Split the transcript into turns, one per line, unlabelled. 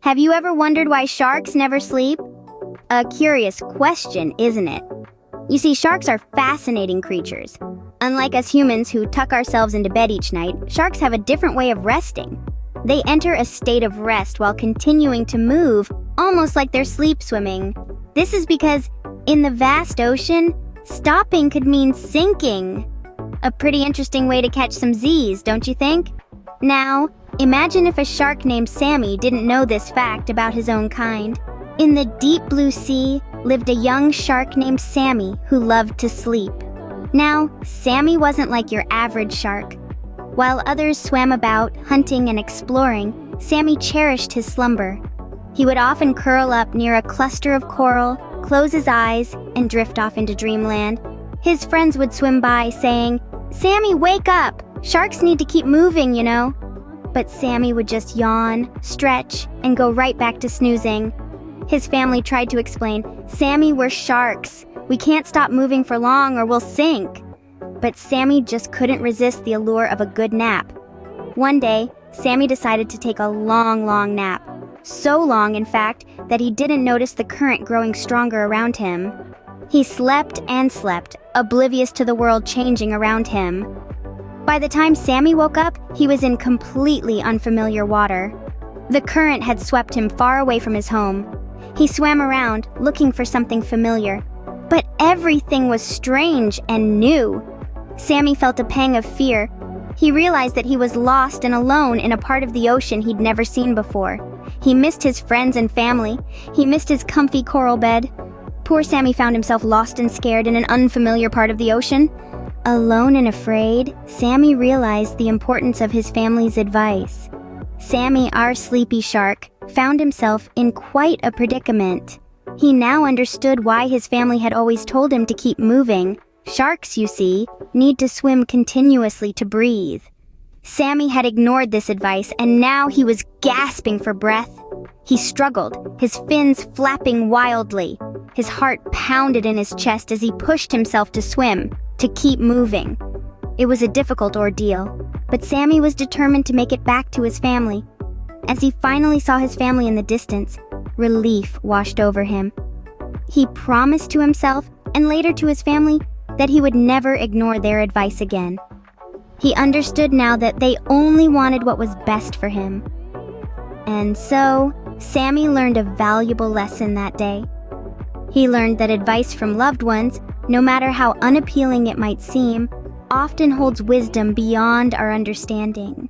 Have you ever wondered why sharks never sleep? A curious question, isn't it? You see, sharks are fascinating creatures. Unlike us humans who tuck ourselves into bed each night, sharks have a different way of resting. They enter a state of rest while continuing to move, almost like they're sleep swimming. This is because, in the vast ocean, stopping could mean sinking. A pretty interesting way to catch some Z's, don't you think? Now, imagine if a shark named Sammy didn't know this fact about his own kind. In the deep blue sea lived a young shark named Sammy who loved to sleep. Now, Sammy wasn't like your average shark. While others swam about, hunting and exploring, Sammy cherished his slumber. He would often curl up near a cluster of coral, close his eyes, and drift off into dreamland. His friends would swim by saying, "Sammy, wake up! Sharks need to keep moving, you know." But Sammy would just yawn, stretch, and go right back to snoozing. His family tried to explain, "Sammy, we're sharks. We can't stop moving for long or we'll sink." But Sammy just couldn't resist the allure of a good nap. One day, Sammy decided to take a long nap. So long, in fact, that he didn't notice the current growing stronger around him. He slept and slept, oblivious to the world changing around him. By the time Sammy woke up, he was in completely unfamiliar water. The current had swept him far away from his home. He swam around, looking for something familiar. But everything was strange and new. Sammy felt a pang of fear. He realized that he was lost and alone in a part of the ocean he'd never seen before. He missed his friends and family. He missed his comfy coral bed. Poor Sammy found himself lost and scared in an unfamiliar part of the ocean. Alone and afraid, Sammy realized the importance of his family's advice. Sammy, our sleepy shark, found himself in quite a predicament. He now understood why his family had always told him to keep moving. Sharks, you see, need to swim continuously to breathe. Sammy had ignored this advice, and now he was gasping for breath. He struggled, his fins flapping wildly. His heart pounded in his chest as he pushed himself to swim, to keep moving. It was a difficult ordeal, but Sammy was determined to make it back to his family. As he finally saw his family in the distance, relief washed over him. He promised to himself, and later to his family, that he would never ignore their advice again. He understood now that they only wanted what was best for him. And so, Sammy learned a valuable lesson that day. He learned that advice from loved ones, no matter how unappealing it might seem, often holds wisdom beyond our understanding.